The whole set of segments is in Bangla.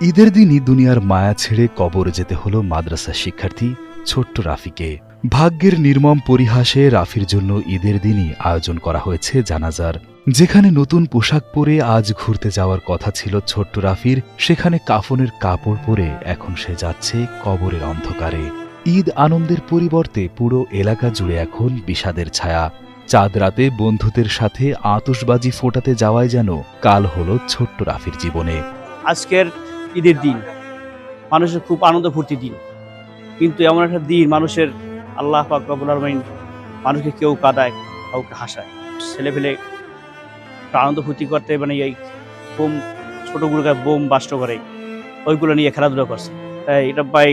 ঈদের দিনই দুনিয়ার মায়া ছেড়ে কবরে যেতে হলো মাদ্রাসা শিক্ষার্থী ছোট্ট রাফিকে। ভাগ্যের নির্মম পরিহাসে রাফির জন্য ঈদের দিনই আয়োজন করা হয়েছে জানাজার। যেখানে নতুন পোশাক পরে আজ ঘুরতে যাওয়ার কথা ছিল ছোট্ট রাফির, সেখানে কাফনের কাপড় পরে এখন সে যাচ্ছে কবরের অন্ধকারে। ঈদ আনন্দের পরিবর্তে পুরো এলাকা জুড়ে এখন বিষাদের ছায়া। চাঁদ রাতে বন্ধুদের সাথে আতশবাজি ফোটাতে যাওয়াই যেন কাল হলো ছোট্ট রাফির জীবনে। আজকের ঈদের দিন মানুষের খুব আনন্দ ফুর্তি দিন, কিন্তু এমন একটা দিন মানুষের আল্লাহ পাক রব্বুল আলামিন মানুষকে কেউ কাঁদায়, কাউকে হাসায়। ছেলে পেলে আনন্দ ফুর্তি করতে মানে এই বোম, ছোটগুলোকে বোম বাস্ট করে ওইগুলো নিয়ে খেলাধুলা করছে। এটা ভাই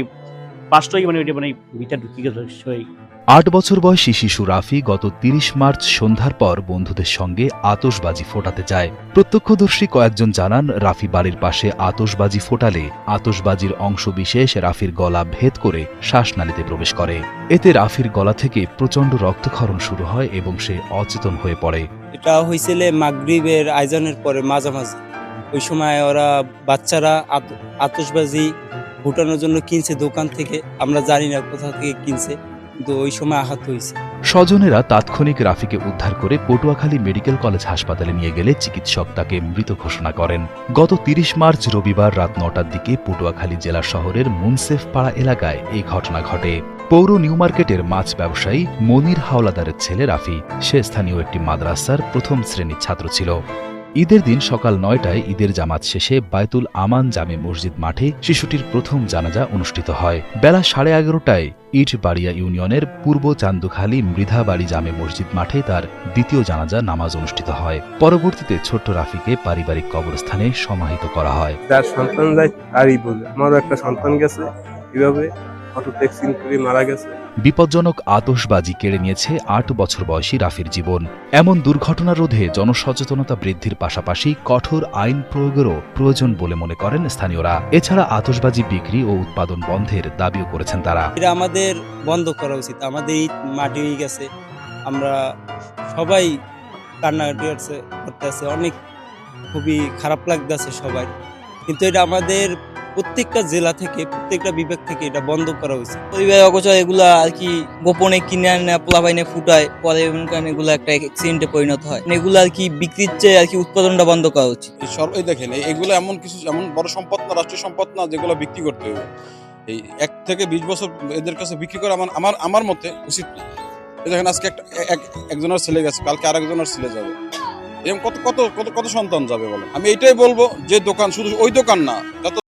বাস্তবই মানে ওইটা মানে ভিতরে ঢুকি গেছে। ৮ বছর বয়সী শিশু রাফি গত ৩০ মার্চ সন্ধ্যার পর বন্ধুদের সঙ্গে আতশবাজি ফোটাতে যায়। প্রত্যক্ষদর্শী কয়েকজন জানান, রাফি বাড়ির পাশে আতশবাজি ফোটালে আতশবাজির অংশবিশেষ রাফির গলা ভেদ করে শ্বাসনালীতে প্রবেশ করে। এতে রাফির গলা থেকে প্রচণ্ড রক্তক্ষরণ শুরু হয় এবং সে অচেতন হয়ে পড়ে। এটা হয়েছিল মাগরিবের আয়োজনের পরে মাঝামাঝি। ওই সময় ওরা বাচ্চারা আতশবাজি ফুটানোর জন্য কিনছে দোকান থেকে, আমরা জানি না কোথা থেকে কিনছে, কিন্তু ওই সময় আহত হয়েছে। স্বজনেরা তাৎক্ষণিক রাফিকে উদ্ধার করে পটুয়াখালী মেডিকেল কলেজ হাসপাতালে নিয়ে গেলে চিকিৎসক তাকে মৃত ঘোষণা করেন। গত ৩০ মার্চ রবিবার রাত ৯টার দিকে পটুয়াখালী জেলা শহরের মুনসেফপাড়া এলাকায় এই ঘটনা ঘটে। পৌর নিউ মার্কেটের মাছ ব্যবসায়ী মনির হাওলাদারের ছেলে রাফি, সে স্থানীয় একটি মাদ্রাসার প্রথম শ্রেণীর ছাত্র ছিল। ঈদের দিন সকাল ৯টায় ঈদের জামাত শেষে বায়তুল আমান জামে মসজিদ মাঠে শিশুটির প্রথম জানাজা অনুষ্ঠিত হয়। বেলা 11:30টায় ইটবাড়িয়া ইউনিয়নের পূর্ব চান্দুখালী মৃধাবাড়ি জামে মসজিদ মাঠে তার দ্বিতীয় জানাজা নামাজ অনুষ্ঠিত হয়। পরবর্তীতে ছোট্ট রাফিকে পারিবারিক কবরস্থানে সমাহিত করা হয়। যার সন্তান যায় তারই বোঝে। আমারও একটা সন্তান গেছে, এভাবে অটো অ্যাক্সিডেন্ট করে মারা গেছে। বিপজ্জনক আতশবাজি কেড়ে নিয়েছে ৮ বছর বয়সী রাফির জীবন। এমন দুর্ঘটনা রোধে জনসচেতনতা বৃদ্ধির পাশাপাশি কঠোর আইন প্রয়োগেরও প্রয়োজন বলে মনে করেন স্থানীয়রা। এছাড়া আতশবাজি বিক্রি ও উৎপাদন বন্ধের দাবিও করেছেন তারা। এটা আমাদের বন্ধ করা উচিত। আমাদের ঈদ মাটি হয়ে গেছে, আমরা সবাই কান্নাকাটি করতেছে, অনেক খুবই খারাপ লাগতেছে সবাই, কিন্তু এটা আমাদের প্রত্যেকটা জেলা থেকে, প্রত্যেকটা বিভাগ থেকে এটা বন্ধ করা উচিত। পরিবার অগোচর এগুলা আর কি গোপনে কিনে আনে, পোলাপাইনে ফুটায়, পরে এগুলো একটা অ্যাক্সিডেন্টে পরিণত হয়। এগুলো আর কি বিক্রির চেয়ে আর কি উৎপাদনটা বন্ধ করা উচিত। এই দেখেন, এগুলো এমন কিছু, এমন বড় সম্পদ না, রাষ্ট্রীয় সম্পদ না, যেগুলো বিক্রি করতে হবে। এই ১ থেকে ২০ বছর এদের কাছে বিক্রি করা আমার মতে উচিত না। এই দেখেন, আজকে একজনের ছেলে গেছে, কালকে আরেকজনের ছেলে যাবে, এরকম কত কত কত কত সন্তান যাবে বলেন। আমি এইটাই বলবো যে দোকান শুধু ওই দোকান না,